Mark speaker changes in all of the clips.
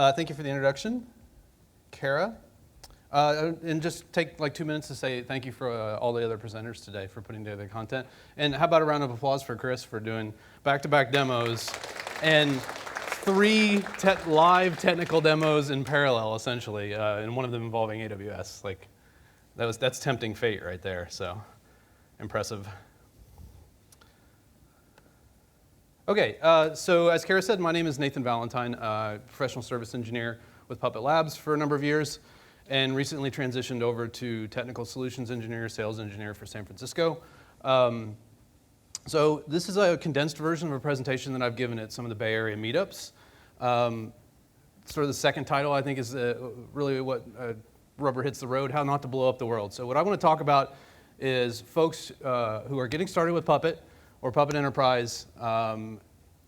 Speaker 1: Thank you for the introduction, Kara. And just take like 2 minutes to say thank you for all the other presenters today for putting together the content. And how about a round of applause for Chris for doing back-to-back demos and 3 live technical demos in parallel, essentially, and one of them involving AWS. Like, that's tempting fate right there, so impressive. Okay, so as Kara said, my name is Nathan Valentine, professional service engineer with Puppet Labs for a number of years, and recently transitioned over to technical solutions engineer, sales engineer for San Francisco. So this is a condensed version of a presentation that I've given at some of the Bay Area meetups. Sort of the second title, I think, is really what rubber hits the road, how not to blow up the world. So what I want to talk about is folks who are getting started with Puppet or Puppet Enterprise,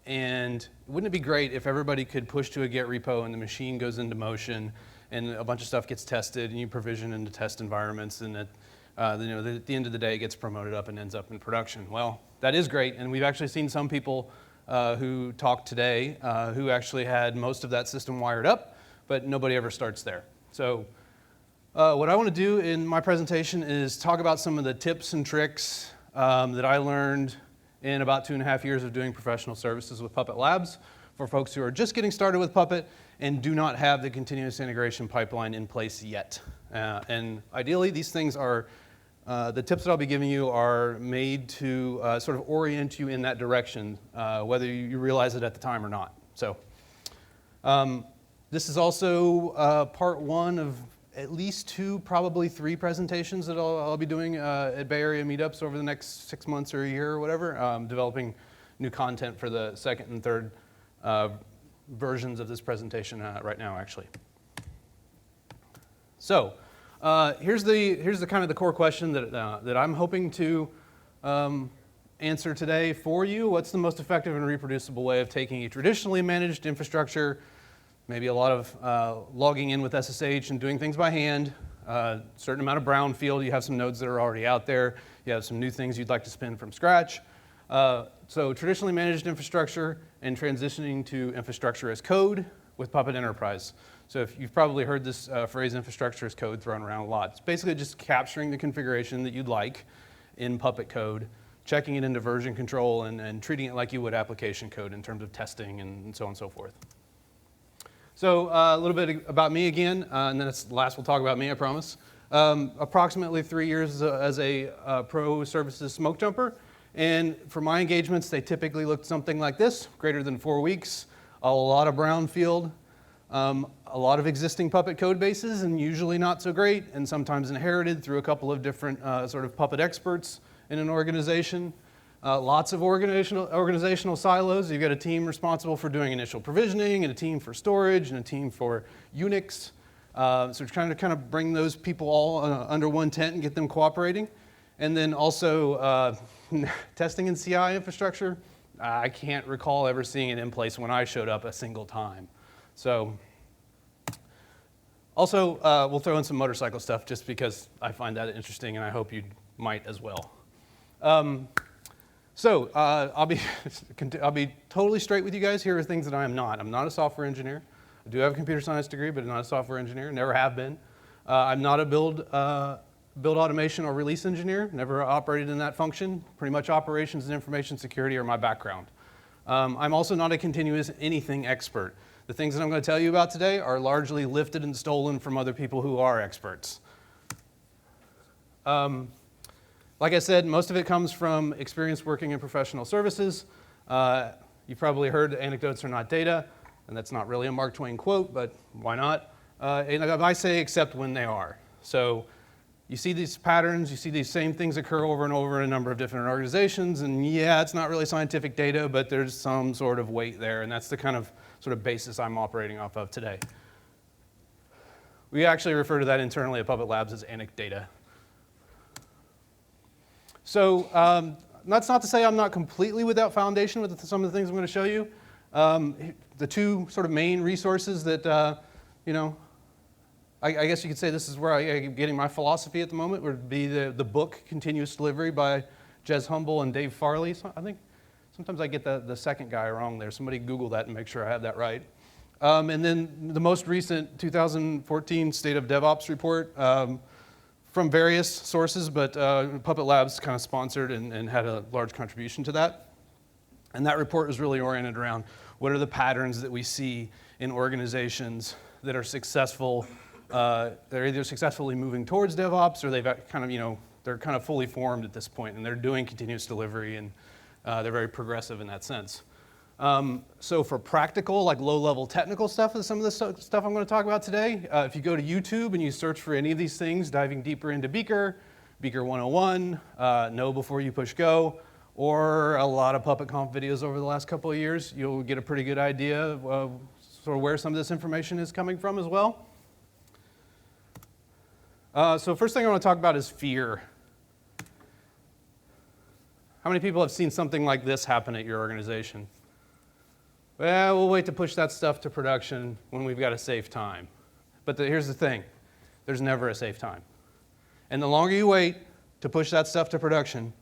Speaker 1: and wouldn't it be great if everybody could push to a Git repo and the machine goes into motion and a bunch of stuff gets tested and you provision into test environments and at the end of the day it gets promoted up and ends up in production. Well, that is great, and we've actually seen some people who talked today who actually had most of that system wired up, but nobody ever starts there. So what I want to do in my presentation is talk about some of the tips and tricks that I learned in about 2.5 years of doing professional services with Puppet Labs for folks who are just getting started with Puppet and do not have the continuous integration pipeline in place yet. And ideally, these things are, the tips that I'll be giving you are made to sort of orient you in that direction, whether you realize it at the time or not. So this is also part 1 of at least 2, probably 3 presentations that I'll be doing at Bay Area meetups over the next 6 months or a year or whatever, developing new content for the second and third versions of this presentation right now, actually. So here's the kind of the core question that I'm hoping to answer today for you. What's the most effective and reproducible way of taking a traditionally managed infrastructure, maybe a lot of logging in with SSH and doing things by hand, certain amount of brownfield, you have some nodes that are already out there, you have some new things you'd like to spin from scratch. So traditionally managed infrastructure and transitioning to infrastructure as code with Puppet Enterprise. So if you've probably heard this phrase infrastructure as code thrown around a lot. It's basically just capturing the configuration that you'd like in Puppet code, checking it into version control, and treating it like you would application code in terms of testing and so on and so forth. So a little bit about me again, and then last we'll talk about me, I promise. Approximately 3 years as a pro services smoke jumper, and for my engagements, they typically looked something like this, greater than 4 weeks, a lot of brownfield, a lot of existing Puppet code bases, and usually not so great, and sometimes inherited through a couple of different sort of Puppet experts in an organization. Lots of organizational silos. You've got a team responsible for doing initial provisioning, and a team for storage, and a team for Unix. So we're trying to kind of bring those people all under one tent and get them cooperating. And then also testing in CI infrastructure. I can't recall ever seeing it in place when I showed up a single time. So also, we'll throw in some motorcycle stuff just because I find that interesting, and I hope you might as well. So I'll be totally straight with you guys. Here are things that I am not. I'm not a software engineer. I do have a computer science degree, but I'm not a software engineer. Never have been. I'm not a build automation or release engineer. Never operated in that function. Pretty much operations and information security are my background. I'm also not a continuous anything expert. The things that I'm going to tell you about today are largely lifted and stolen from other people who are experts. Like I said, most of it comes from experience working in professional services. You've probably heard Anecdotes Are Not Data, and that's not really a Mark Twain quote, but why not? And I say except when they are. So you see these patterns, you see these same things occur over and over in a number of different organizations, and yeah, it's not really scientific data, but there's some sort of weight there, and that's the kind of sort of basis I'm operating off of today. We actually refer to that internally at Puppet Labs as Anecdata. So that's not to say I'm not completely without foundation with some of the things I'm going to show you. The 2 sort of main resources that, I guess you could say this is where I'm getting my philosophy at the moment, would be the book Continuous Delivery by Jez Humble and Dave Farley. So I think sometimes I get the second guy wrong there. Somebody Google that and make sure I have that right. And then the most recent 2014 State of DevOps report from various sources, but Puppet Labs kind of sponsored and had a large contribution to that. And that report was really oriented around what are the patterns that we see in organizations that are successful. They're either successfully moving towards DevOps or they've kind of, they're kind of fully formed at this point and they're doing continuous delivery and they're very progressive in that sense. So for practical, like low-level technical stuff is some of the stuff I'm going to talk about today. If you go to YouTube and you search for any of these things, diving deeper into Beaker 101, Know Before You Push Go, or a lot of PuppetConf videos over the last couple of years, you'll get a pretty good idea of sort of where some of this information is coming from as well. So first thing I want to talk about is fear. How many people have seen something like this happen at your organization? Well, we'll wait to push that stuff to production when we've got a safe time. But here's the thing. There's never a safe time. And the longer you wait to push that stuff to production,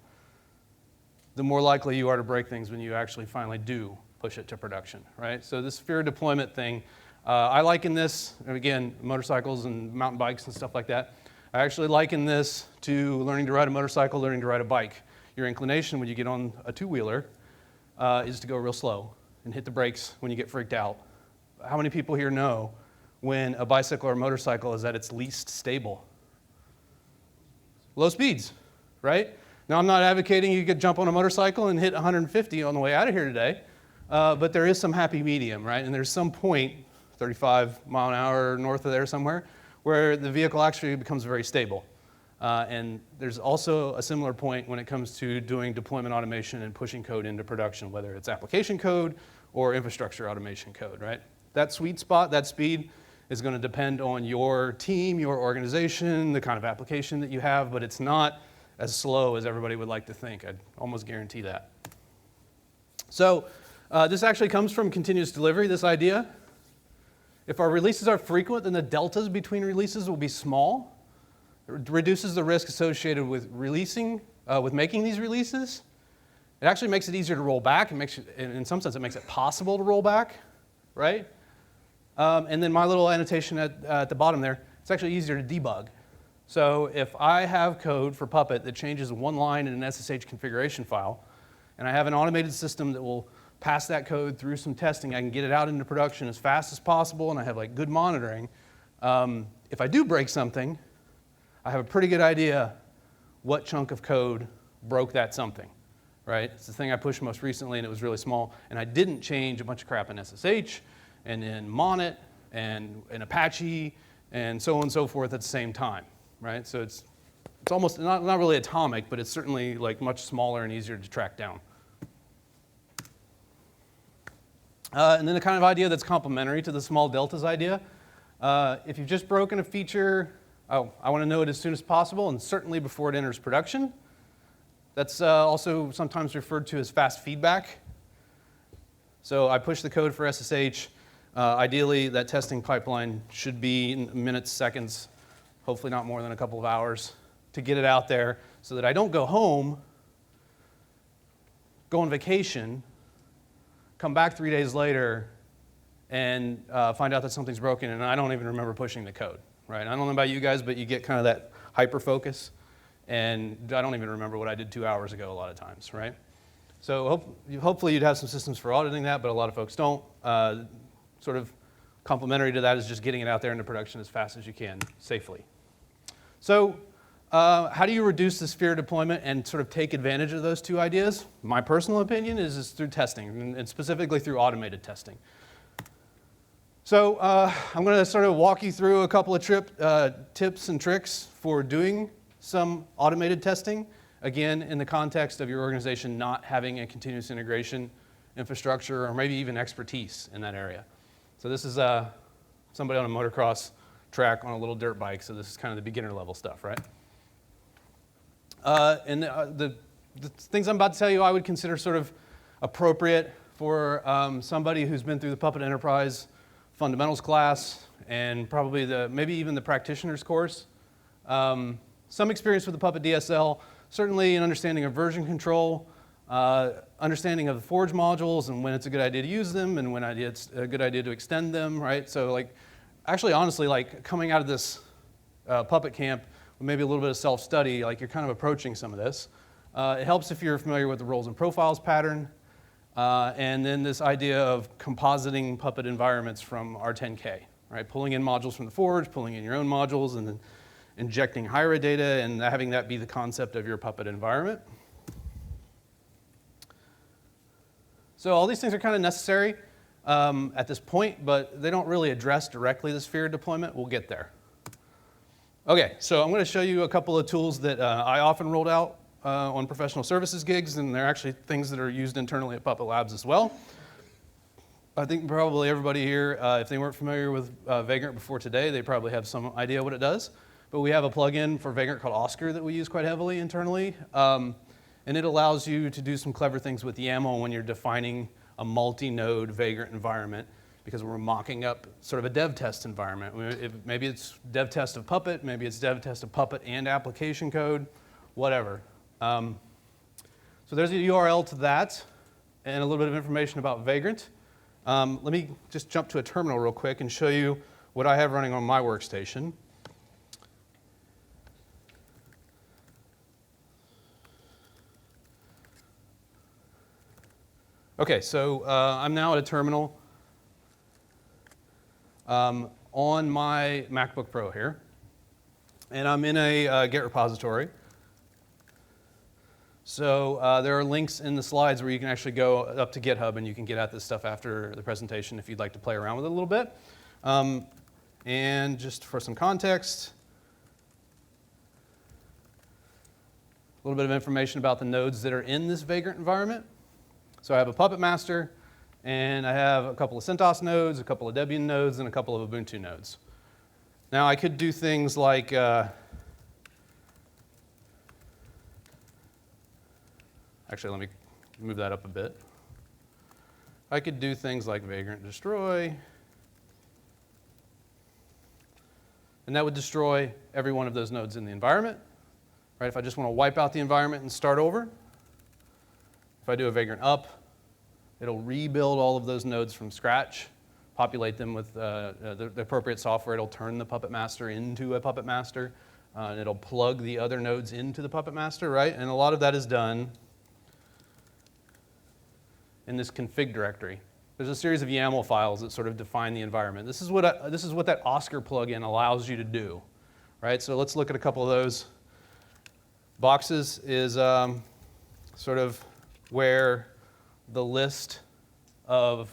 Speaker 1: the more likely you are to break things when you actually finally do push it to production, right? So this fear deployment thing, I liken this, and again, motorcycles and mountain bikes and stuff like that. I actually liken this to learning to ride a motorcycle, learning to ride a bike. Your inclination when you get on a two-wheeler is to go real slow and hit the brakes when you get freaked out. How many people here know when a bicycle or a motorcycle is at its least stable? Low speeds, right? Now, I'm not advocating you could jump on a motorcycle and hit 150 on the way out of here today, but there is some happy medium, right? And there's some point, 35 mile an hour north of there somewhere, where the vehicle actually becomes very stable. And there's also a similar point when it comes to doing deployment automation and pushing code into production, whether it's application code or infrastructure automation code, right? That sweet spot, that speed, is going to depend on your team, your organization, the kind of application that you have, but it's not as slow as everybody would like to think. I'd almost guarantee that. So this actually comes from continuous delivery, this idea. If our releases are frequent, then the deltas between releases will be small. It reduces the risk associated with making these releases. It actually makes it easier to roll back. It makes it, in some sense, it makes it possible to roll back, right? And then my little annotation at the bottom there, it's actually easier to debug. So if I have code for Puppet that changes one line in an SSH configuration file, and I have an automated system that will pass that code through some testing, I can get it out into production as fast as possible, and I have like good monitoring. If I do break something, I have a pretty good idea what chunk of code broke that something, right? It's the thing I pushed most recently, and it was really small, and I didn't change a bunch of crap in SSH, and in Monet, and in Apache, and so on and so forth at the same time. Right? So it's almost not really atomic, but it's certainly like much smaller and easier to track down. And then the kind of idea that's complementary to the small deltas idea, if you've just broken a feature, I want to know it as soon as possible and certainly before it enters production. That's also sometimes referred to as fast feedback. So I push the code for SSH. Ideally, that testing pipeline should be in minutes, seconds, hopefully not more than a couple of hours, to get it out there so that I don't go home, go on vacation, come back 3 days later, and find out that something's broken, and I don't even remember pushing the code, right? I don't know about you guys, but you get kind of that hyper-focus, and I don't even remember what I did 2 hours ago a lot of times, right? So hopefully you'd have some systems for auditing that, but a lot of folks don't. Sort of complementary to that is just getting it out there into production as fast as you can, safely. So how do you reduce this fear deployment and sort of take advantage of those two ideas? My personal opinion is through testing, and specifically through automated testing. So I'm going to sort of walk you through a couple of tips and tricks for doing some automated testing, again, in the context of your organization not having a continuous integration infrastructure or maybe even expertise in that area. So this is somebody on a motocross track on a little dirt bike, so this is kind of the beginner level stuff, right? And the things I'm about to tell you I would consider sort of appropriate for somebody who's been through the Puppet Enterprise fundamentals class and probably maybe even the practitioner's course. Some experience with the Puppet DSL, certainly an understanding of version control, understanding of the Forge modules and when it's a good idea to use them and when it's a good idea to extend them, right? So like, actually, honestly, like coming out of this Puppet camp with maybe a little bit of self-study, like you're kind of approaching some of this. It helps if you're familiar with the roles and profiles pattern, and then this idea of compositing Puppet environments from R10K, right? Pulling in modules from the Forge, pulling in your own modules, and then injecting HIRA data and having that be the concept of your Puppet environment. So all these things are kind of necessary at this point, but they don't really address directly the sphere deployment. We'll get there. Okay, so I'm going to show you a couple of tools that I often rolled out on professional services gigs, and they're actually things that are used internally at Puppet Labs as well. I think probably everybody here, if they weren't familiar with Vagrant before today, they probably have some idea what it does. But we have a plugin for Vagrant called Oscar that we use quite heavily internally. And it allows you to do some clever things with YAML when you're defining a multi-node Vagrant environment, because we're mocking up sort of a dev test environment. Maybe it's dev test of Puppet, maybe it's dev test of Puppet and application code, whatever. So there's a URL to that and a little bit of information about Vagrant. Let me just jump to a terminal real quick and show you what I have running on my workstation. Okay, so I'm now at a terminal on my MacBook Pro here, and I'm in a Git repository. So there are links in the slides where you can actually go up to GitHub and you can get at this stuff after the presentation if you'd like to play around with it a little bit. And just for some context, a little bit of information about the nodes that are in this Vagrant environment. So I have a Puppet master, and I have a couple of CentOS nodes, a couple of Debian nodes, and a couple of Ubuntu nodes. Now I could do things like actually, let me move that up a bit. I could do things like Vagrant destroy, and that would destroy every one of those nodes in the environment. Right? If I just want to wipe out the environment and start over, if I do a Vagrant up, it'll rebuild all of those nodes from scratch, populate them with the appropriate software. It'll turn the Puppet master into a Puppet master, and it'll plug the other nodes into the Puppet master, right? And a lot of that is done in this config directory. There's a series of YAML files that sort of define the environment. This is what that Oscar plugin allows you to do, right? So let's look at a couple of those. Boxes is sort of where the list of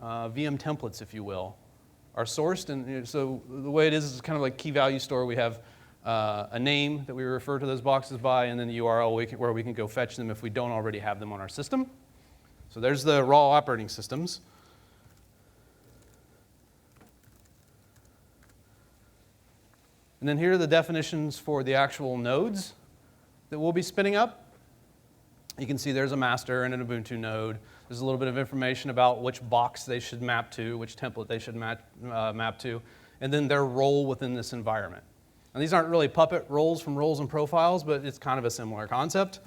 Speaker 1: VM templates, if you will, are sourced. And so the way it is kind of like key value store. We have a name that we refer to those boxes by, and then the URL where we can go fetch them if we don't already have them on our system. So there's the raw operating systems. And then here are the definitions for the actual nodes that we'll be spinning up. You can see there's a master and an Ubuntu node. There's a little bit of information about which box they should map to, which template they should map to, and then their role within this environment. And these aren't really Puppet roles from roles and profiles, but it's kind of a similar concept.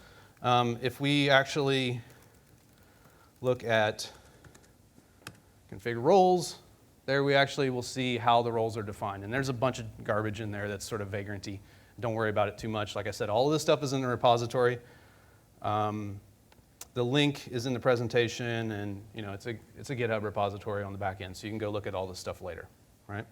Speaker 1: If we actually look at configure roles, there we actually will see how the roles are defined. And there's a bunch of garbage in there that's sort of vagrant-y. Don't worry about it too much. Like I said, all of this stuff is in the repository. The link is in the presentation, and it's a GitHub repository on the back end, so you can go look at all this stuff later, right?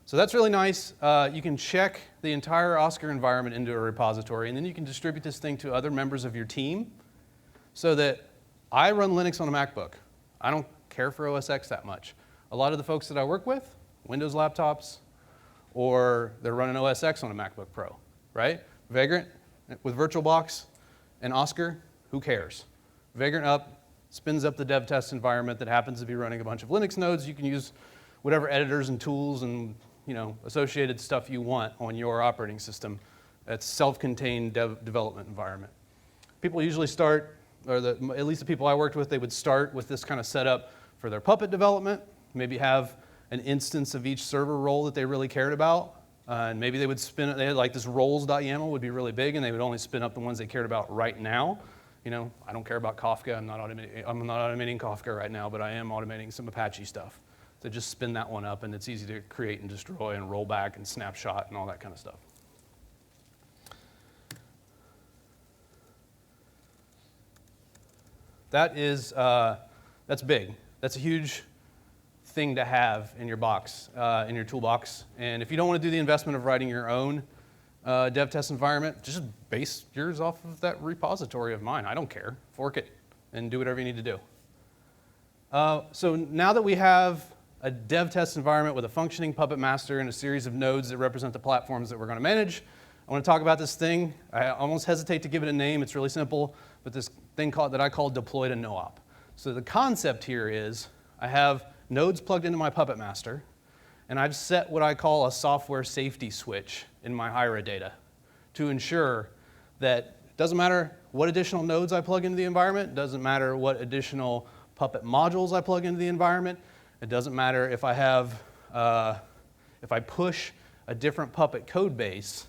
Speaker 1: So that's really nice. You can check the entire Oscar environment into a repository, and then you can distribute this thing to other members of your team so that I run Linux on a MacBook. I don't care for OS X that much. A lot of the folks that I work with, Windows laptops, or they're running OS X on a MacBook Pro, right? Vagrant with VirtualBox and Oscar, who cares? Vagrant up spins up the dev test environment that happens to be running a bunch of Linux nodes. You can use whatever editors and tools and associated stuff you want on your operating system. That's self-contained development environment. People usually start, or at least the people I worked with, they would start with this kind of setup for their Puppet development, maybe have an instance of each server role that they really cared about, And maybe they would spin, they had like this roles.yaml would be really big, and they would only spin up the ones they cared about right now. You know, I don't care about Kafka. I'm not automating Kafka right now, but I am automating some Apache stuff. So just spin that one up, and it's easy to create and destroy and roll back and snapshot and all that kind of stuff. That's big. That's a huge thing to have in your box, in your toolbox. And if you don't want to do the investment of writing your own dev test environment, just base yours off of that repository of mine. I don't care. Fork it and do whatever you need to do. So now that we have a dev test environment with a functioning Puppet master and a series of nodes that represent the platforms that we're going to manage, I want to talk about this thing. I almost hesitate to give it a name. It's really simple, but this thing that I call deploy to NoOp. So the concept here is I have nodes plugged into my Puppet master, and I've set what I call a software safety switch in my Hira data to ensure that it doesn't matter what additional nodes I plug into the environment, it doesn't matter what additional Puppet modules I plug into the environment, it doesn't matter if I have, if I push a different Puppet code base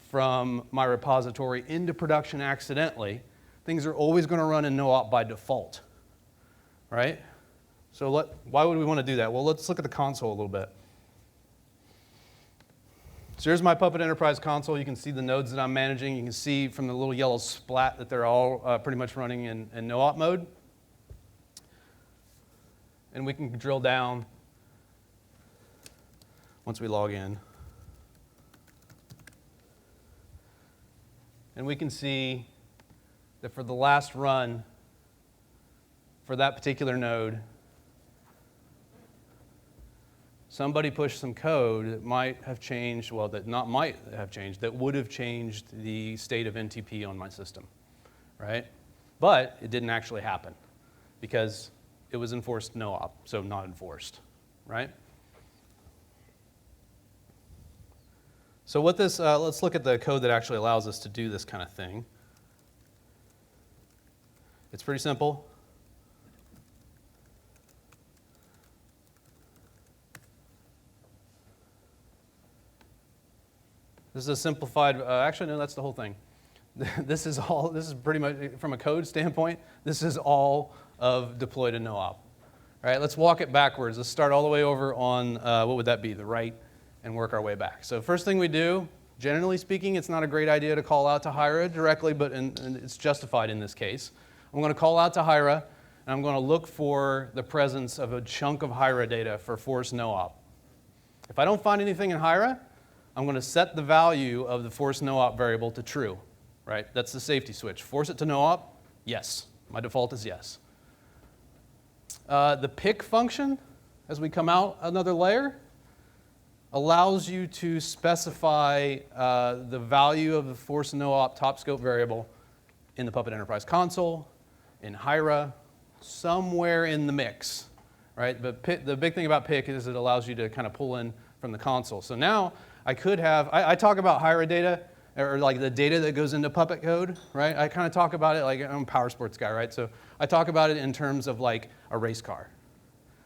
Speaker 1: from my repository into production accidentally, things are always going to run in NoOp by default, right? So why would we want to do that? Well, let's look at the console a little bit. So here's my Puppet Enterprise console. You can see the nodes that I'm managing. You can see from the little yellow splat that they're all pretty much running in NoOp mode. And we can drill down once we log in. And we can see that for the last run for that particular node, somebody pushed some code that might have changed, well, that not might have changed, that would have changed the state of NTP on my system, right? But it didn't actually happen because it was enforced NoOp, so not enforced, right? So what this, let's look at the code that actually allows us to do this kind of thing. It's pretty simple. This is a simplified, actually no, that's the whole thing. This is pretty much, from a code standpoint, this is all of deploy to NoOp. All right, let's walk it backwards. Let's start all the way over on, what would that be, the right, and work our way back. So first thing we do, generally speaking, it's not a great idea to call out to Hira directly, but and it's justified in this case. I'm going to call out to Hira, and I'm going to look for the presence of a chunk of Hira data for force NoOp. If I don't find anything in Hira, I'm going to set the value of the force NoOp variable to true, right? That's the safety switch. Force it to NoOp, yes. My default is yes. The pick function, as we come out another layer, allows you to specify the value of the force NoOp top scope variable in the Puppet Enterprise console, in Hira, somewhere in the mix, right? But the big thing about pick is it allows you to kind of pull in from the console. So now I could have, I talk about Hira data, or like the data that goes into Puppet code, right? I kind of talk about it like, I'm a power sports guy, right? So I talk about it in terms of like a race car.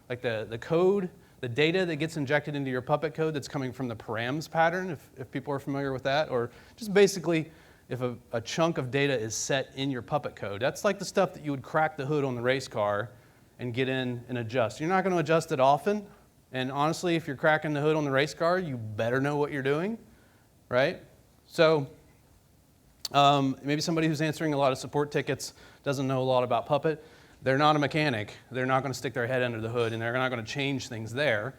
Speaker 1: Like the code, the data that gets injected into your Puppet code that's coming from the params pattern, if people are familiar with that, or just basically if a chunk of data is set in your Puppet code. That's like the stuff that you would crack the hood on the race car and get in and adjust. You're not going to adjust it often, and honestly, if you're cracking the hood on the race car, you better know what you're doing, right? So maybe somebody who's answering a lot of support tickets doesn't know a lot about Puppet. They're not a mechanic. They're not going to stick their head under the hood, and they're not going to change things there.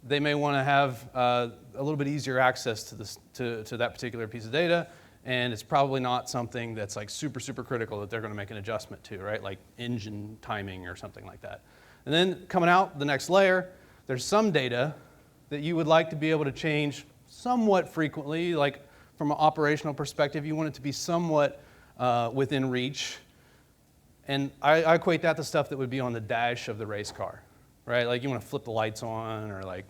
Speaker 1: They may want to have a little bit easier access to this, to that particular piece of data, and it's probably not something that's like super, super critical that they're going to make an adjustment to, right? Like engine timing or something like that. And then coming out the next layer, there's some data that you would like to be able to change somewhat frequently, like from an operational perspective, you want it to be somewhat within reach. And I equate that to stuff that would be on the dash of the race car, right? Like you want to flip the lights on, or like,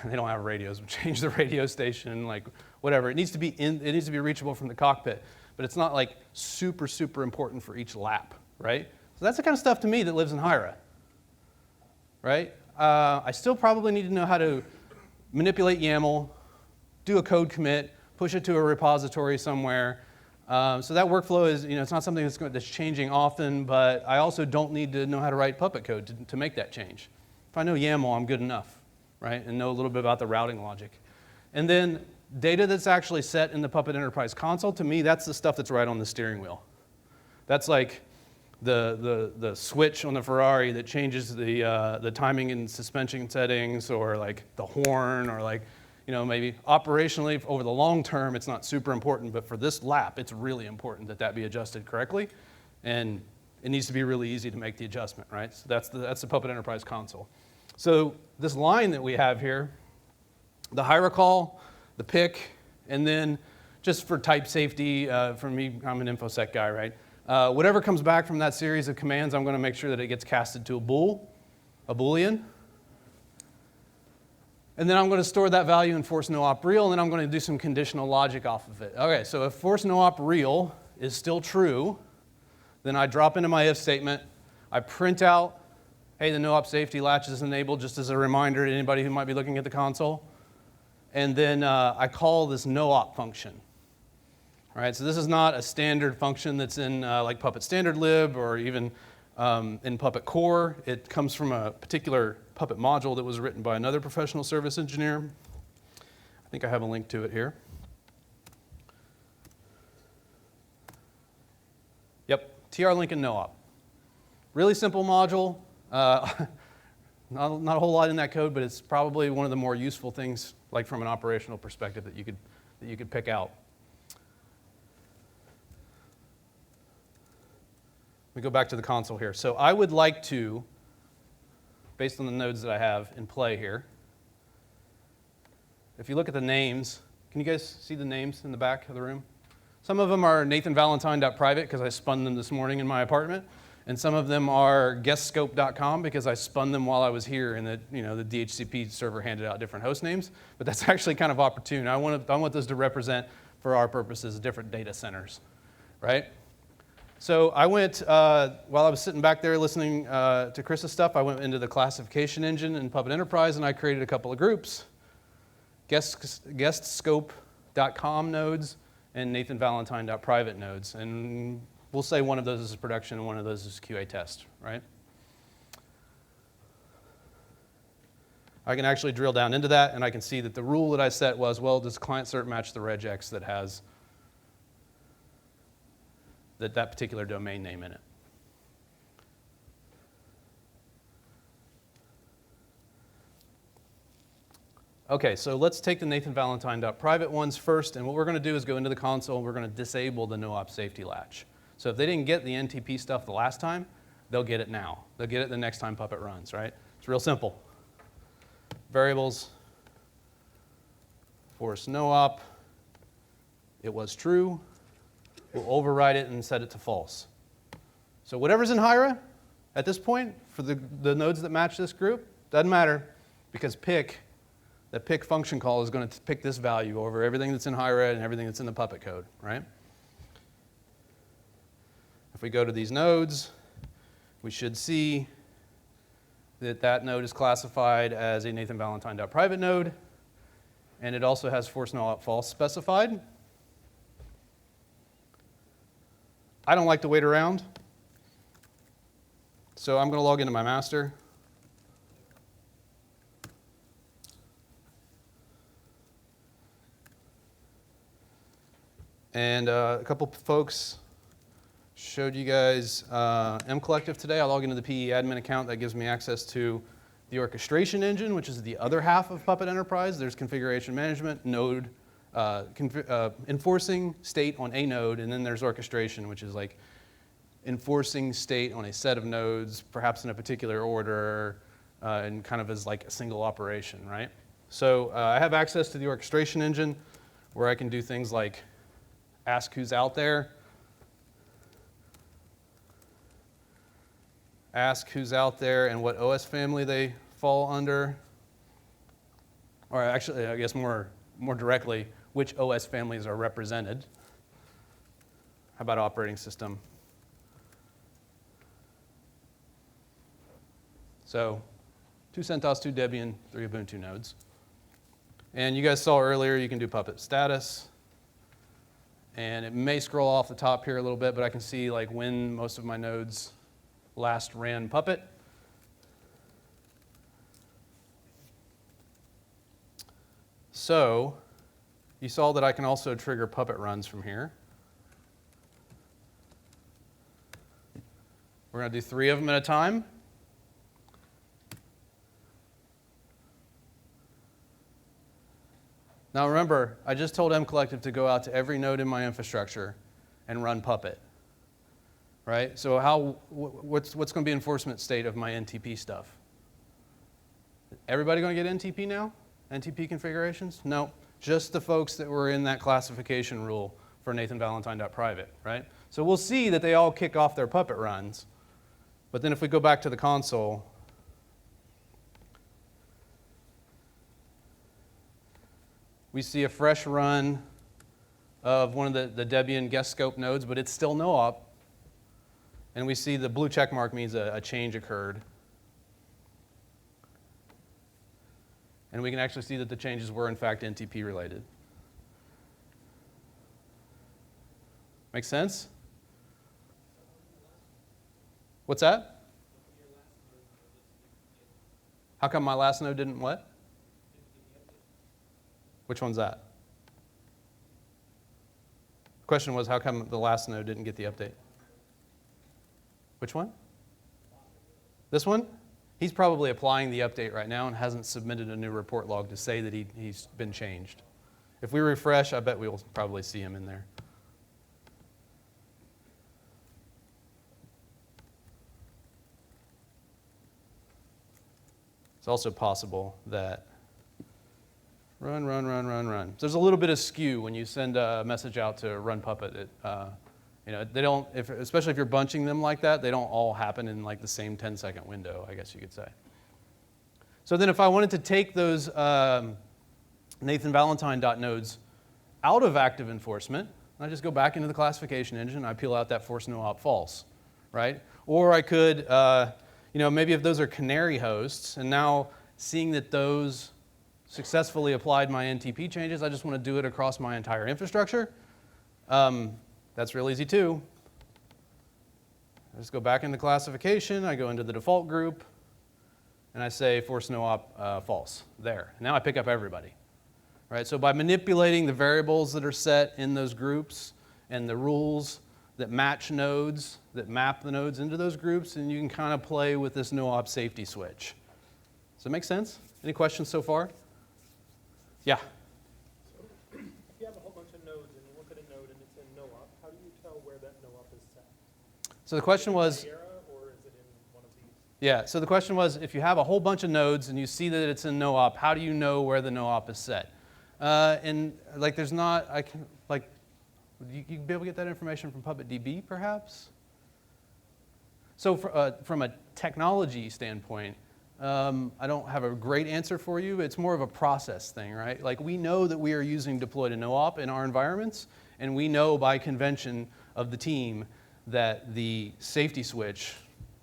Speaker 1: they don't have radios, but change the radio station, like whatever. It needs to be reachable from the cockpit, but it's not like super, super important for each lap, right? So that's the kind of stuff to me that lives in Hira, right? I still probably need to know how to manipulate YAML, do a code commit, push it to a repository somewhere. So that workflow is, it's not something that's changing often, but I also don't need to know how to write Puppet code to make that change. If I know YAML, I'm good enough, right? And know a little bit about the routing logic. And then data that's actually set in the Puppet Enterprise console, to me, that's the stuff that's right on the steering wheel. That's like the switch on the Ferrari that changes the timing and suspension settings, or like the horn, or like, maybe operationally over the long term, it's not super important, but for this lap, it's really important that that be adjusted correctly, and it needs to be really easy to make the adjustment, right? So that's the Puppet Enterprise console. So this line that we have here, the hierarcall, the pick, and then just for type safety, for me, I'm an InfoSec guy, right? Whatever comes back from that series of commands, I'm going to make sure that it gets casted to a Boolean. And then I'm going to store that value in force NoOp real, and then I'm going to do some conditional logic off of it. Okay, so if force NoOp real is still true, then I drop into my if statement. I print out, hey, the NoOp safety latch is enabled, just as a reminder to anybody who might be looking at the console. And then I call this NoOp function. All right, so this is not a standard function that's in like Puppet standard lib or even in Puppet core. It comes from a particular Puppet module that was written by another professional service engineer. I think I have a link to it here. Yep, TR-link and NoOp. Really simple module. Not a whole lot in that code, but it's probably one of the more useful things, like from an operational perspective, that you could pick out. We go back to the console here. So I would like to, based on the nodes that I have in play here, if you look at the names, can you guys see the names in the back of the room? Some of them are nathanvalentine.private because I spun them this morning in my apartment, and some of them are guestscope.com because I spun them while I was here, and the DHCP server handed out different host names. But that's actually kind of opportune. I want those to represent, for our purposes, different data centers, right? So I went, while I was sitting back there listening to Chris's stuff, I went into the classification engine in Puppet Enterprise, and I created a couple of groups, guestscope.com nodes and nathanvalentine.private nodes. And we'll say one of those is production and one of those is QA test, right? I can actually drill down into that, and I can see that the rule that I set was, well, does client cert match the regex that has that particular domain name in it? Okay, so let's take the nathanvalentine.private ones first, and what we're going to do is go into the console, and we're going to disable the NoOp safety latch. So if they didn't get the NTP stuff the last time, they'll get it now. They'll get it the next time Puppet runs, right? It's real simple. Variables, force NoOp, it was true. We'll override it and set it to false. So whatever's in Hira at this point, for the nodes that match this group, doesn't matter, because that pick function call is going to pick this value over everything that's in Hira and everything that's in the Puppet code, right? If we go to these nodes, we should see that that node is classified as a nathanvalentine.private node, and it also has force NoOp false specified. I don't like to wait around, so I'm going to log into my master. And a couple folks showed you guys mcollective today. I log into the PE admin account. That gives me access to the orchestration engine, which is the other half of Puppet Enterprise. There's configuration management, node, enforcing state on a node, and then there's orchestration, which is like enforcing state on a set of nodes, perhaps in a particular order, and kind of as like a single operation, right? So I have access to the orchestration engine where I can do things like ask who's out there, and what OS family they fall under, or actually, I guess more directly, which OS families are represented. How about operating system? So 2 CentOS, 2 Debian, 3 Ubuntu nodes. And you guys saw earlier, you can do Puppet status. And it may scroll off the top here a little bit, but I can see like when most of my nodes last ran Puppet. So you saw that I can also trigger Puppet runs from here. We're going to do 3 of them at a time. Now remember, I just told mcollective to go out to every node in my infrastructure and run Puppet, right? So what's going to be enforcement state of my NTP stuff? Everybody going to get NTP now? NTP configurations? No, just the folks that were in that classification rule for nathanvalentine.private, right? So we'll see that they all kick off their Puppet runs. But then if we go back to the console, we see a fresh run of one of the Debian guest scope nodes, but it's still NoOp. And we see the blue check mark means a change occurred. And we can actually see that the changes were, in fact, NTP related. Make sense? What's that? How come my last node didn't what? Which one's that? The question was, how come the last node didn't get the update? Which one? This one? He's probably applying the update right now and hasn't submitted a new report log to say that he's been changed. If we refresh, I bet we'll probably see him in there. It's also possible that run. There's a little bit of skew when you send a message out to run Puppet. They don't, especially if you're bunching them like that, they don't all happen in like the same 10-second window, I guess you could say. So then if I wanted to take those nathanvalentine.nodes out of active enforcement, I just go back into the classification engine, I peel out that force NoOp false, right? Or I could, maybe if those are canary hosts, and now seeing that those successfully applied my NTP changes, I just want to do it across my entire infrastructure. That's real easy too. I just go back into classification, I go into the default group, and I say force NoOp false, there. Now I pick up everybody. Right? So by manipulating the variables that are set in those groups and the rules that match nodes, that map the nodes into those groups, and you can kind of play with this NoOp safety switch. Does that make sense? Any questions so far? Yeah?
Speaker 2: So if you have a whole bunch of nodes and you look at a node and it's in NoOp, how do you tell where that NoOp is set?
Speaker 1: So the question was,
Speaker 2: or is it in one of these?
Speaker 1: yeah, so the question was, if you have a whole bunch of nodes and you see that it's in NoOp, how do you know where the NoOp is set? And like there's not, you'd be able to get that information from PuppetDB perhaps? So from a technology standpoint, I don't have a great answer for you. It's more of a process thing, right? Like we know that we are using deploy to NoOp in our environments, and we know by convention of the team that the safety switch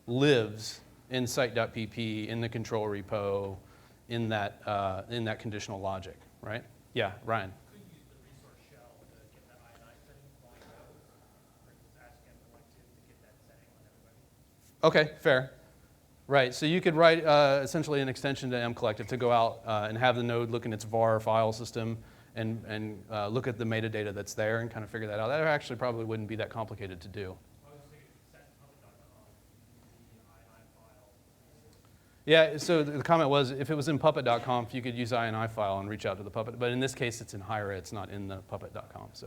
Speaker 1: lives in site.pp, in the control repo, in that conditional logic, right? Yeah, Ryan.
Speaker 3: Could use the resource shell to get that INI setting while you go, or just ask mcollective to get that setting on everybody.
Speaker 1: Okay, fair. Right, so you could write essentially an extension to mcollective to go out and have the node look in its var file system and look at the metadata that's there and kind of figure that out. That actually probably wouldn't be that complicated to do.
Speaker 3: I was thinking set puppet.com, the INI file.
Speaker 1: Yeah, so the comment was if it was in puppet.conf, you could use INI file and reach out to the Puppet. But in this case, it's in Hira, it's not in the puppet.conf.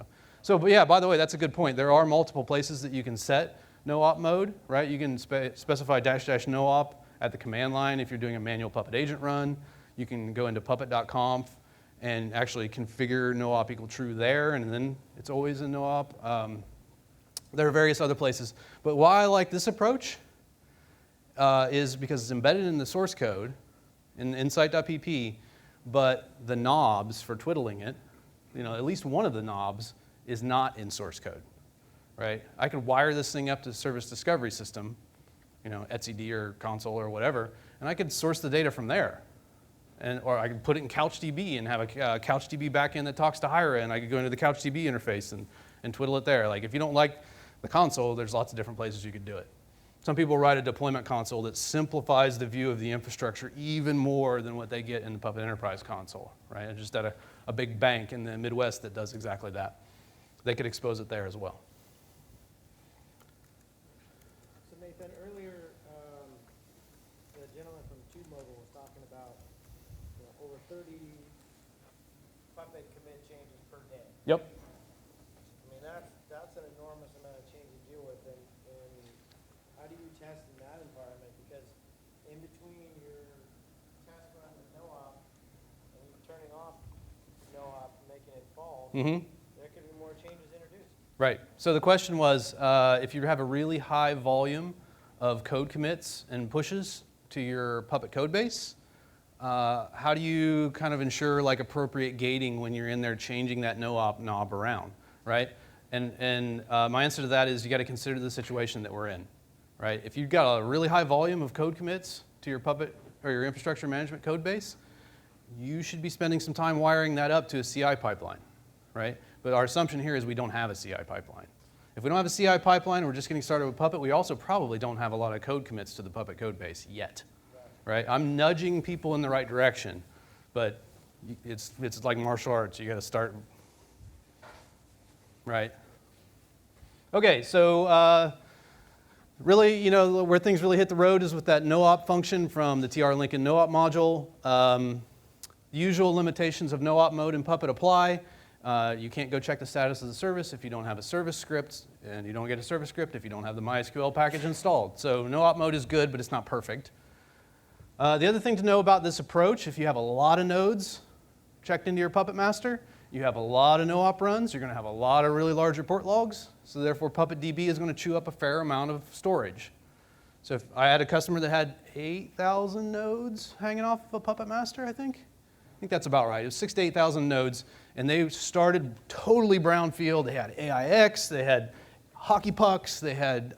Speaker 1: But yeah, by the way, that's a good point. There are multiple places that you can set NoOp mode, right? You can specify --NoOp at the command line if you're doing a manual Puppet agent run. You can go into puppet.conf and actually configure NoOp equal true there, and then it's always in NoOp. There are various other places. But why I like this approach is because it's embedded in the source code in site.pp, but the knobs for twiddling it, at least one of the knobs is not in source code. Right? I could wire this thing up to the service discovery system, etcd or console or whatever, and I could source the data from there. or I could put it in CouchDB and have a CouchDB backend that talks to Hiera, and I could go into the CouchDB interface and twiddle it there. Like if you don't like the console, there's lots of different places you could do it. Some people write a deployment console that simplifies the view of the infrastructure even more than what they get in the Puppet Enterprise console, right? And just at a big bank in the Midwest that does exactly that. They could expose it there as well.
Speaker 4: So Nathan, earlier, the gentleman from TubeMogul was talking about over 30 Puppet commit changes per day.
Speaker 1: Yep.
Speaker 4: I mean, that's an enormous amount of change to deal with, and how do you test in that environment? Because in between your test run with NoOp and you turning off NoOp and making it fall, there could be more changes introduced.
Speaker 1: Right. So the question was, if you have a really high volume of code commits and pushes to your Puppet code base, how do you kind of ensure like appropriate gating when you're in there changing that NoOp knob around, right? And my answer to that is you got to consider the situation that we're in, right? If you've got a really high volume of code commits to your Puppet or your infrastructure management code base, you should be spending some time wiring that up to a CI pipeline, right? But our assumption here is we don't have a CI pipeline. If we don't have a CI pipeline, we're just getting started with Puppet, we also probably don't have a lot of code commits to the Puppet code base yet, right? I'm nudging people in the right direction, but it's like martial arts. You got to start, right? Okay, so really, where things really hit the road is with that NoOp function from the TR-Lincoln NoOp module. The usual limitations of NoOp mode in Puppet apply. You can't go check the status of the service if you don't have a service script, and you don't get a service script if you don't have the MySQL package installed. So NoOp mode is good, but it's not perfect. The other thing to know about this approach, if you have a lot of nodes checked into your Puppet master, you have a lot of NoOp runs, you're going to have a lot of really large report logs, so therefore PuppetDB is going to chew up a fair amount of storage. So if I had a customer that had 8,000 nodes hanging off of a Puppet master, I think that's about right. It was 6,000 to 8,000 nodes, and they started totally brownfield. They had AIX, they had hockey pucks, they had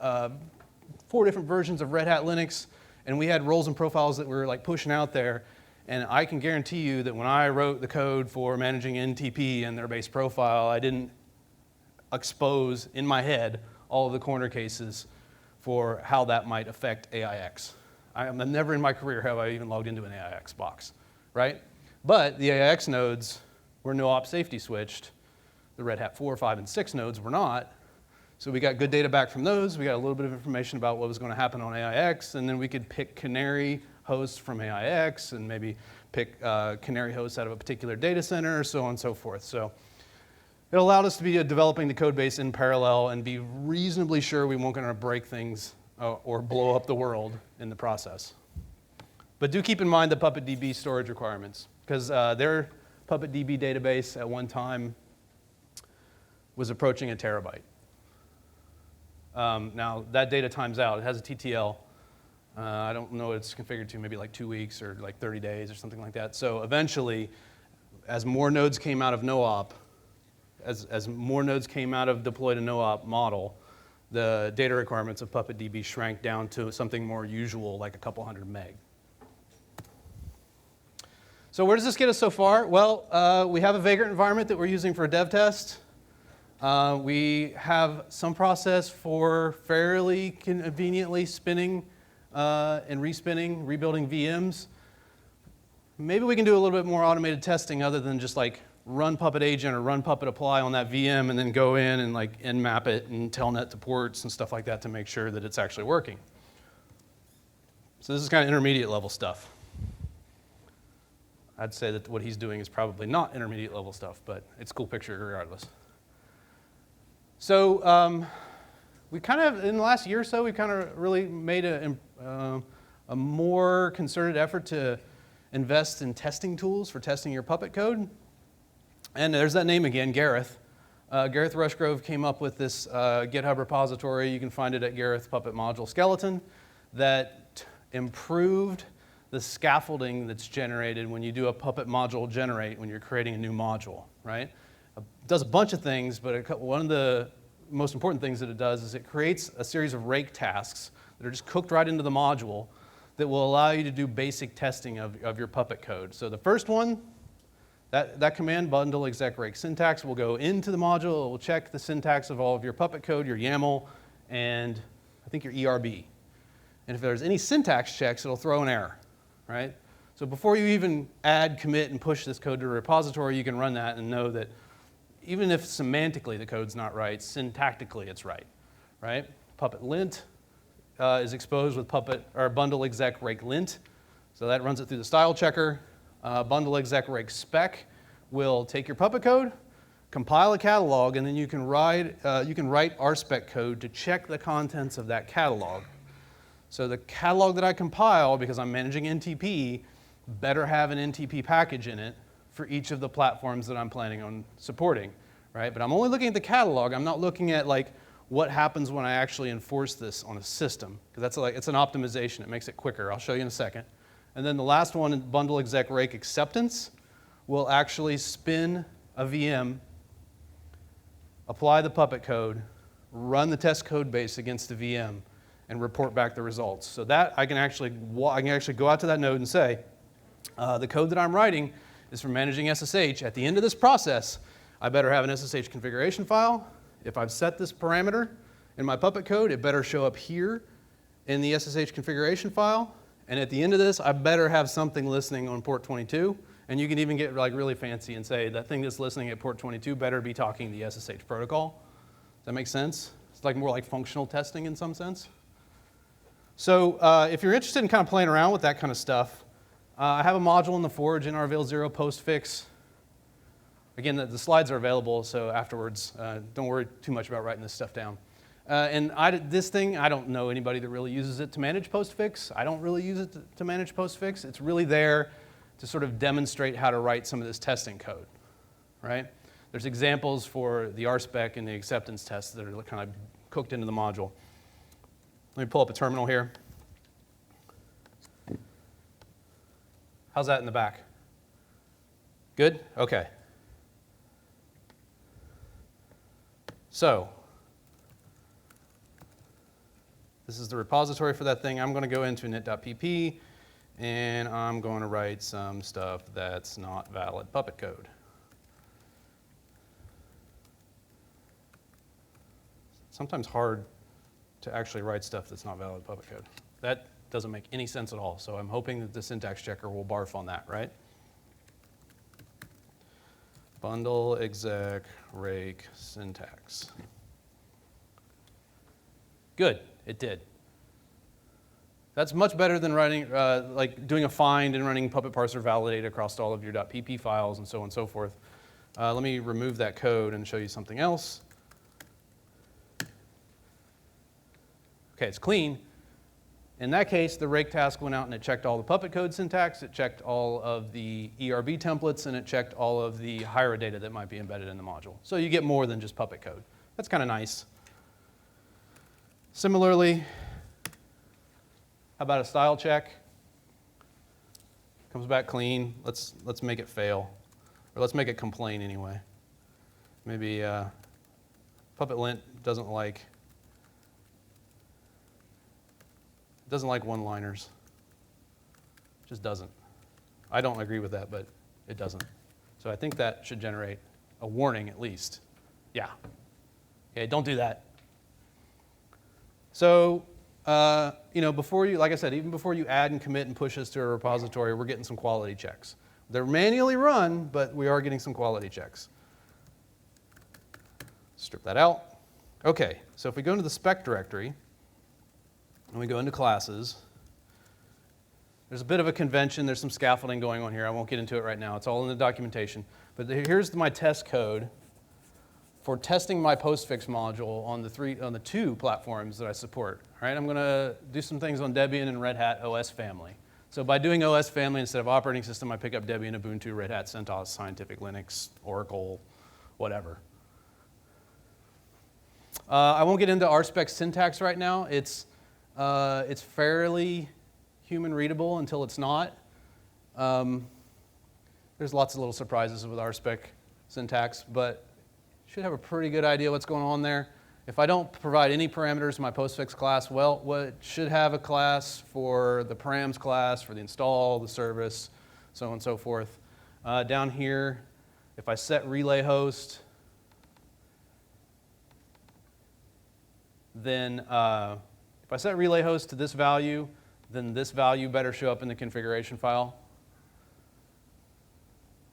Speaker 1: 4 different versions of Red Hat Linux, and we had roles and profiles that were like pushing out there. And I can guarantee you that when I wrote the code for managing NTP and their base profile, I didn't expose in my head all of the corner cases for how that might affect AIX. I'm never in my career have I even logged into an AIX box, right? But the AIX nodes were NoOp safety switched. The Red Hat 4, 5, and 6 nodes were not. So we got good data back from those. We got a little bit of information about what was going to happen on AIX, and then we could pick canary hosts from AIX and maybe pick canary hosts out of a particular data center, so on and so forth. So it allowed us to be developing the code base in parallel and be reasonably sure we weren't going to break things or blow up the world in the process. But do keep in mind the PuppetDB storage requirements, because their PuppetDB database at one time was approaching a terabyte. Now, that data times out. It has a TTL. I don't know what it's configured to, maybe like 2 weeks or like 30 days or something like that. So eventually, as more nodes came out of NoOp, as more nodes came out of deployed a NoOp model, the data requirements of PuppetDB shrank down to something more usual, like a couple hundred meg. So where does this get us so far? Well, we have a Vagrant environment that we're using for a dev test. We have some process for fairly conveniently spinning and respinning, rebuilding VMs. Maybe we can do a little bit more automated testing other than just like run Puppet agent or run Puppet apply on that VM and then go in and like nmap it and telnet to ports and stuff like that to make sure that it's actually working. So this is kind of intermediate level stuff. I'd say that what he's doing is probably not intermediate level stuff, but it's a cool picture regardless. So we kind of, in the last year or so, we've kind of really made a more concerted effort to invest in testing tools for testing your Puppet code. And there's that name again, Gareth. Gareth Rushgrove came up with this GitHub repository. You can find it at Gareth Puppet Module Skeleton that improved the scaffolding that's generated when you do a Puppet module generate when you're creating a new module, right? It does a bunch of things, but one of the most important things that it does is it creates a series of rake tasks that are just cooked right into the module that will allow you to do basic testing of your Puppet code. So the first one, that command, bundle exec rake syntax, will go into the module. It will check the syntax of all of your Puppet code, your YAML, and I think your ERB. And if there's any syntax checks, it'll throw an error, right? So before you even add, commit, and push this code to a repository, you can run that and know that even if semantically the code's not right, syntactically it's right, right? Puppet lint is exposed with Puppet or bundle exec rake lint, so that runs it through the style checker. Bundle exec rake spec will take your Puppet code, compile a catalog, and then you can write RSpec code to check the contents of that catalog. So the catalog that I compile, because I'm managing NTP, better have an NTP package in it for each of the platforms that I'm planning on supporting, right? But I'm only looking at the catalog. I'm not looking at like what happens when I actually enforce this on a system, because that's like, it's an optimization. It makes it quicker. I'll show you in a second. And then the last one, bundle exec rake acceptance, will actually spin a VM, apply the Puppet code, run the test code base against the VM, and report back the results. So that I can actually go out to that node and say, the code that I'm writing is for managing SSH. At the end of this process, I better have an SSH configuration file. If I've set this parameter in my Puppet code, it better show up here in the SSH configuration file. And at the end of this, I better have something listening on port 22. And you can even get like really fancy and say that thing that's listening at port 22 better be talking the SSH protocol. Does that make sense? It's like more like functional testing in some sense. So if you're interested in kind of playing around with that kind of stuff, I have a module in the Forge in RVL 0 postfix. Again, the slides are available, so afterwards, don't worry too much about writing this stuff down. This thing, I don't know anybody that really uses it to manage postfix. I don't really use it to manage postfix. It's really there to sort of demonstrate how to write some of this testing code, right? There's examples for the RSpec and the acceptance tests that are kind of cooked into the module. Let me pull up a terminal here. How's that in the back? Good? Okay. So, this is the repository for that thing. I'm going to go into init.pp, and I'm going to write some stuff that's not valid Puppet code. It's sometimes hard to actually write stuff that's not valid Puppet code. That doesn't make any sense at all, so I'm hoping that the syntax checker will barf on that, right? Bundle exec rake syntax. Good, it did. That's much better than writing, like doing a find and running Puppet parser validate across all of your .pp files and so on and so forth. Let me remove that code and show you something else. Okay, it's clean. In that case, the rake task went out and it checked all the Puppet code syntax, it checked all of the ERB templates, and it checked all of the higher data that might be embedded in the module. So you get more than just Puppet code. That's kind of nice. Similarly, how about a style check? Comes back clean. Let's make it fail. Or let's make it complain anyway. Maybe Puppet lint doesn't like one-liners. Just doesn't. I don't agree with that, but it doesn't. So I think that should generate a warning at least. Yeah. Okay, don't do that. So, before you, like I said, even before you add and commit and push this to a repository, we're getting some quality checks. They're manually run, but we are getting some quality checks. Strip that out. Okay, so if we go into the spec directory, and we go into classes, there's a bit of a convention. There's some scaffolding going on here. I won't get into it right now. It's all in the documentation. But here's my test code for testing my postfix module on the two platforms that I support. All right, I'm going to do some things on Debian and Red Hat OS family. So by doing OS family instead of operating system, I pick up Debian, Ubuntu, Red Hat, CentOS, Scientific Linux, Oracle, whatever. I won't get into RSpec syntax right now. It's fairly human readable until it's not. There's lots of little surprises with RSpec syntax, but you should have a pretty good idea what's going on there. If I don't provide any parameters in my postfix class, well, what should have a class for the params class, for the install, the service, so on and so forth. Down here, if I set relay host, then if I set relay host to this value, then this value better show up in the configuration file.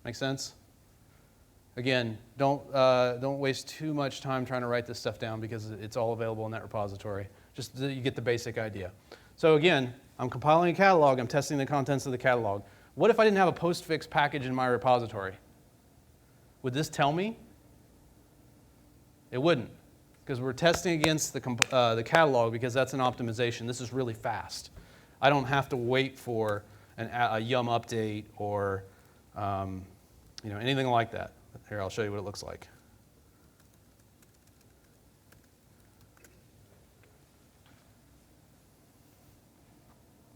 Speaker 1: Make sense? Again, don't waste too much time trying to write this stuff down because it's all available in that repository. Just so you get the basic idea. So again, I'm compiling a catalog. I'm testing the contents of the catalog. What if I didn't have a postfix package in my repository? Would this tell me? It wouldn't, because we're testing against the catalog because that's an optimization. This is really fast. I don't have to wait for a yum update or anything like that. Here, I'll show you what it looks like.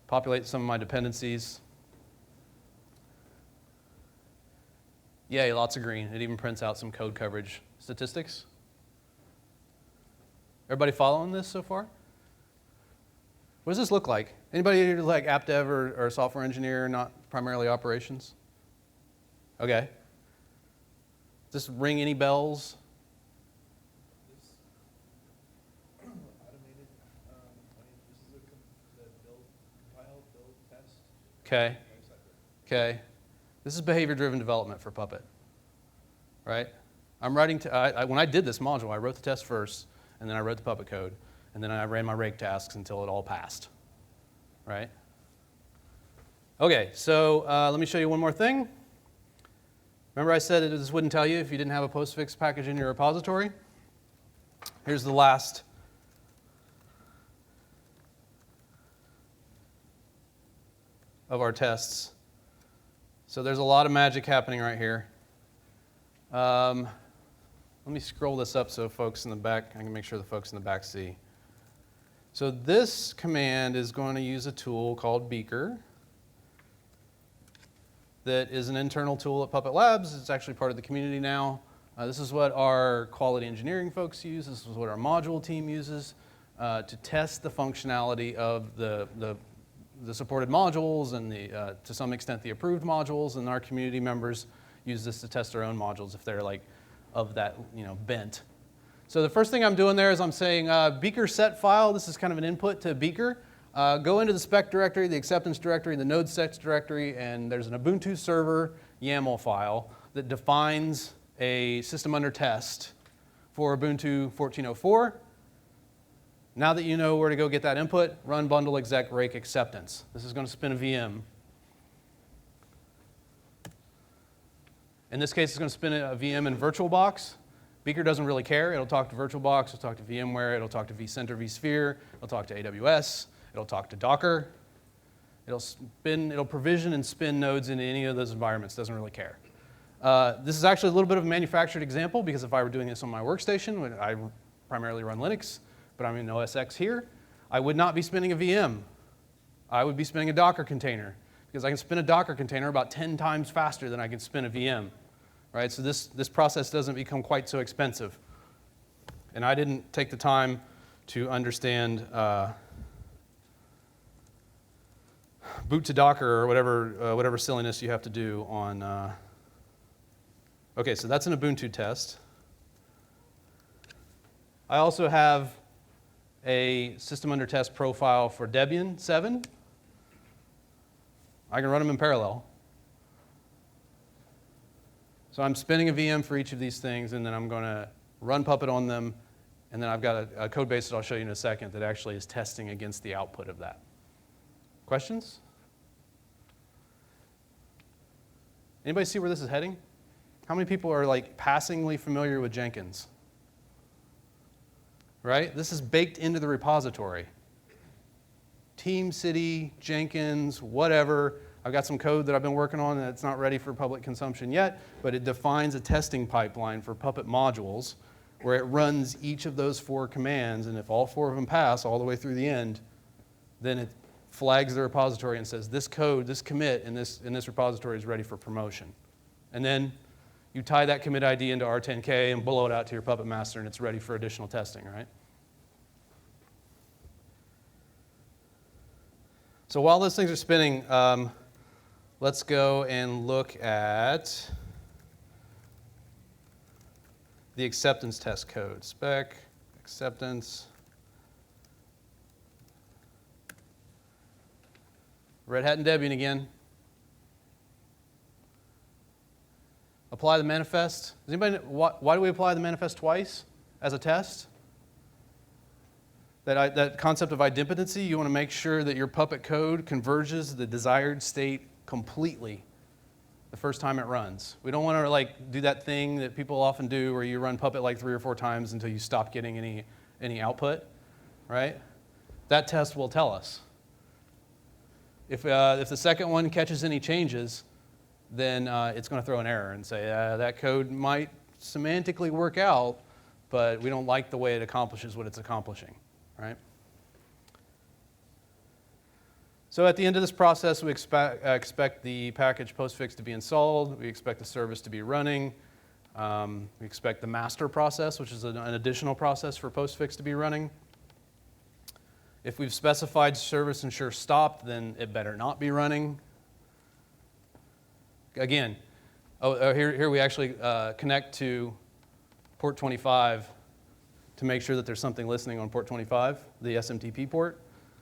Speaker 1: Populate some of my dependencies. Yay, lots of green. It even prints out some code coverage statistics. Everybody following this so far? What does this look like? Anybody here like app dev or software engineer, not primarily operations? Okay. Does this ring any bells?
Speaker 5: This automated, this is the compile, build, test.
Speaker 1: Okay. Okay. This is behavior-driven development for Puppet, right? I'm writing, when I did this module, I wrote the test first, and then I wrote the Puppet code, and then I ran my rake tasks until it all passed, right? Okay, so let me show you one more thing. Remember I said this wouldn't tell you if you didn't have a postfix package in your repository? Here's the last. Of our tests. So there's a lot of magic happening right here. Let me scroll this up so folks in the back, I can make sure the folks in the back see. So this command is going to use a tool called Beaker that is an internal tool at Puppet Labs. It's actually part of the community now. This is what our quality engineering folks use. This is what our module team uses to test the functionality of the supported modules and to some extent the approved modules, and our community members use this to test their own modules if they're like of that bent. So the first thing I'm doing there is I'm saying Beaker set file. This is kind of an input to Beaker. Go into the spec directory, the acceptance directory, the node sets directory, and there's an Ubuntu server YAML file that defines a system under test for Ubuntu 14.04. Now that you know where to go get that input, run bundle exec rake acceptance. This is going to spin a VM. In this case, it's going to spin a VM in VirtualBox. Beaker doesn't really care. It'll talk to VirtualBox, it'll talk to VMware, it'll talk to vCenter, vSphere, it'll talk to AWS, it'll talk to Docker. It'll provision and spin nodes into any of those environments, doesn't really care. This is actually a little bit of a manufactured example because if I were doing this on my workstation, I primarily run Linux, but I'm in OS X here, I would not be spinning a VM. I would be spinning a Docker container because I can spin a Docker container about 10 times faster than I can spin a VM. Right? So this process doesn't become quite so expensive. And I didn't take the time to understand boot to Docker or whatever silliness you have to do on. Okay, so that's an Ubuntu test. I also have a system under test profile for Debian 7. I can run them in parallel. So I'm spinning a VM for each of these things, and then I'm going to run Puppet on them, and then I've got a code base that I'll show you in a second that actually is testing against the output of that. Questions? Anybody see where this is heading? How many people are like passingly familiar with Jenkins? Right? This is baked into the repository. TeamCity, Jenkins, whatever. I've got some code that I've been working on that's not ready for public consumption yet, but it defines a testing pipeline for Puppet modules where it runs each of those 4 commands, and if all 4 of them pass all the way through the end, then it flags the repository and says this code, this commit in this repository is ready for promotion. And then you tie that commit ID into R10K and blow it out to your Puppet master, and it's ready for additional testing, right? So while those things are spinning, let's go and look at the acceptance test code. Spec, acceptance. Red Hat and Debian again. Apply the manifest. Does anybody know, why do we apply the manifest twice as a test? That concept of idempotency, you want to make sure that your Puppet code converges the desired state completely the first time it runs. We don't want to like do that thing that people often do where you run Puppet like 3 or 4 times until you stop getting any output, right? That test will tell us. If the second one catches any changes, then it's going to throw an error and say that code might semantically work out, but we don't like the way it accomplishes what it's accomplishing, right? So at the end of this process, we expect the package postfix to be installed. We expect the service to be running. We expect the master process, which is an additional process for postfix, to be running. If we've specified service ensure stopped, then it better not be running. Again, here we actually connect to port 25 to make sure that there's something listening on port 25, the SMTP port.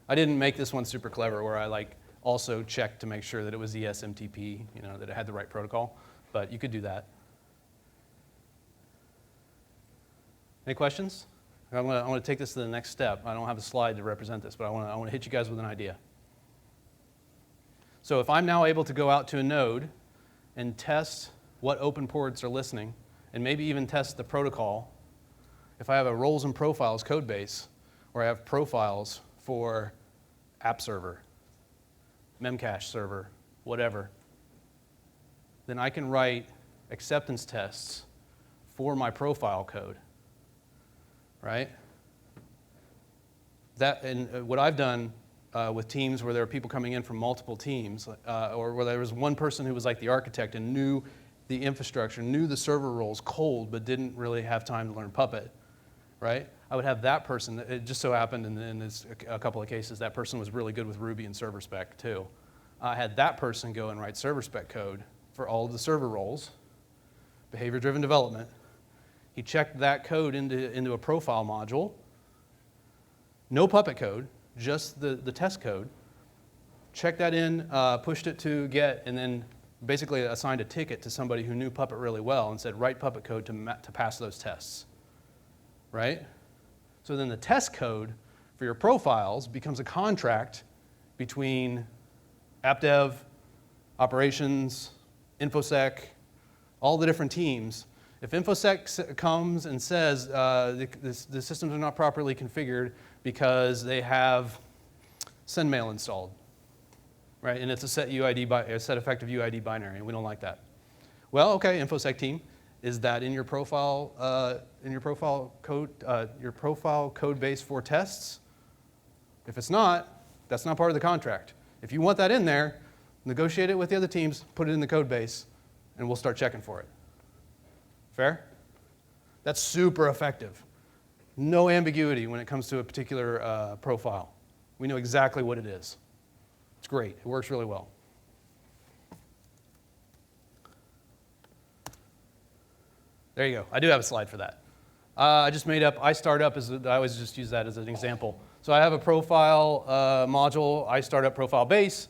Speaker 1: I didn't make this one super clever where I like also checked to make sure that it was the SMTP, that it had the right protocol, but you could do that. Any questions? I want to take this to the next step. I don't have a slide to represent this, but I want to hit you guys with an idea. So if I'm now able to go out to a node and test what open ports are listening, and maybe even test the protocol, if I have a roles and profiles code base, or I have profiles for app server, memcache server, whatever, then I can write acceptance tests for my profile code, right? And what I've done with teams where there are people coming in from multiple teams, or where there was one person who was like the architect and knew the infrastructure, knew the server roles cold, but didn't really have time to learn Puppet, right? I would have that person, it just so happened in a couple of cases, that person was really good with Ruby and server spec too. I had that person go and write server spec code for all of the server roles, behavior-driven development. He checked that code into a profile module, no Puppet code, just the test code, checked that in, pushed it to get, and then basically assigned a ticket to somebody who knew Puppet really well and said, write Puppet code to pass those tests, right? So then the test code for your profiles becomes a contract between app dev, operations, InfoSec, all the different teams. If InfoSec comes and says the systems are not properly configured because they have sendmail installed, right? And it's a set effective UID binary, and we don't like that. Well, okay, InfoSec team, is that in your profile code base for tests? If it's not, that's not part of the contract. If you want that in there, negotiate it with the other teams, put it in the code base, and we'll start checking for it. Fair? That's super effective. No ambiguity when it comes to a particular profile. We know exactly what it is. It's great. It works really well. There you go. I do have a slide for that. I just made up iStartup. I always just use that as an example. So I have a profile module, iStartup profile base.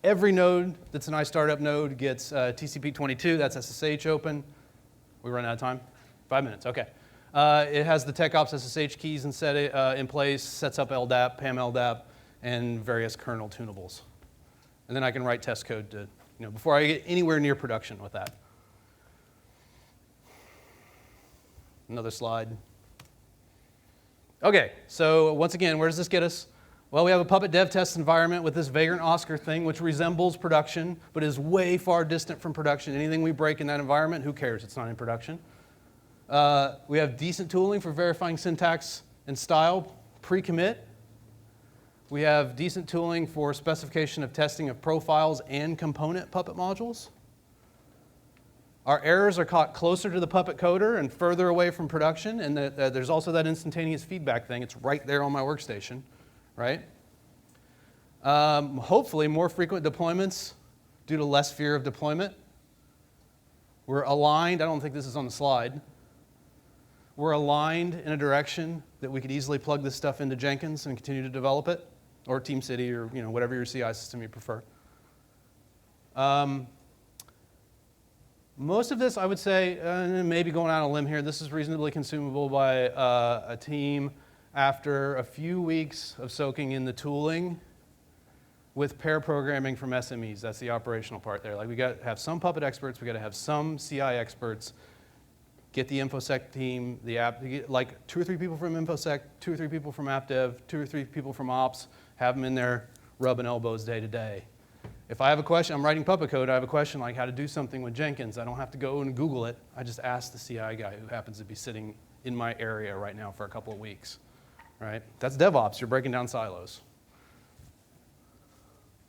Speaker 1: Every node that's an iStartup node gets TCP22. That's SSH open. We run out of time? 5 minutes, okay. It has the TechOps SSH keys in place, sets up LDAP, PAM LDAP, and various kernel tunables. And then I can write test code to, before I get anywhere near production with that. Another slide. Okay, so once again, where does this get us? Well, we have a Puppet dev test environment with this Vagrant Oscar thing, which resembles production, but is way far distant from production. Anything we break in that environment, who cares? It's not in production. We have decent tooling for verifying syntax and style pre-commit. We have decent tooling for specification of testing of profiles and component Puppet modules. Our errors are caught closer to the Puppet coder and further away from production, and there's also that instantaneous feedback thing. It's right there on my workstation, right? Hopefully, more frequent deployments due to less fear of deployment. We're aligned. I don't think this is on the slide. We're aligned in a direction that we could easily plug this stuff into Jenkins and continue to develop it, or TeamCity, or whatever your CI system you prefer. Most of this, I would say, maybe going out on a limb here, this is reasonably consumable by a team after a few weeks of soaking in the tooling with pair programming from SMEs. That's the operational part there. Like, we got to have some Puppet experts, we got to have some CI experts, get the InfoSec team, the app, like 2 or 3 people from InfoSec, 2 or 3 people from AppDev, 2 or 3 people from Ops, have them in there rubbing elbows day to day. If I have a question, I'm writing Puppet code, I have a question like how to do something with Jenkins, I don't have to go and Google it. I just ask the CI guy who happens to be sitting in my area right now for a couple of weeks, right? That's DevOps, you're breaking down silos.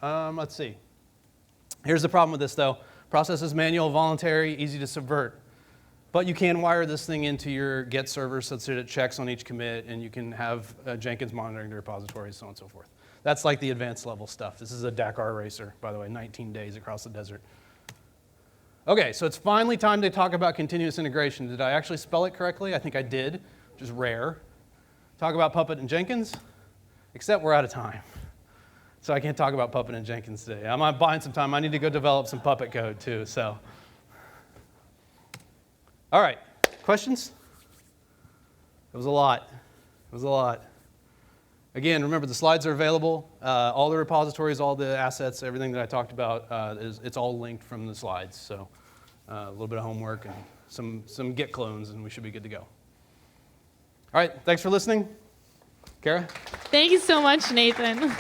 Speaker 1: Let's see. Here's the problem with this though. Process is manual, voluntary, easy to subvert. But you can wire this thing into your Git server such that it checks on each commit, and you can have Jenkins monitoring the repositories, so on and so forth. That's like the advanced level stuff. This is a Dakar racer, by the way, 19 days across the desert. Okay, so it's finally time to talk about continuous integration. Did I actually spell it correctly? I think I did, which is rare. Talk about Puppet and Jenkins, except we're out of time. So I can't talk about Puppet and Jenkins today. I'm buying some time. I need to go develop some Puppet code too, so. All right, questions? It was a lot. It was a lot. Again, remember the slides are available. All the repositories, all the assets, everything that I talked about, it's all linked from the slides. So a little bit of homework and some Git clones, and we should be good to go. All right, thanks for listening. Kara?
Speaker 6: Thank you so much, Nathan.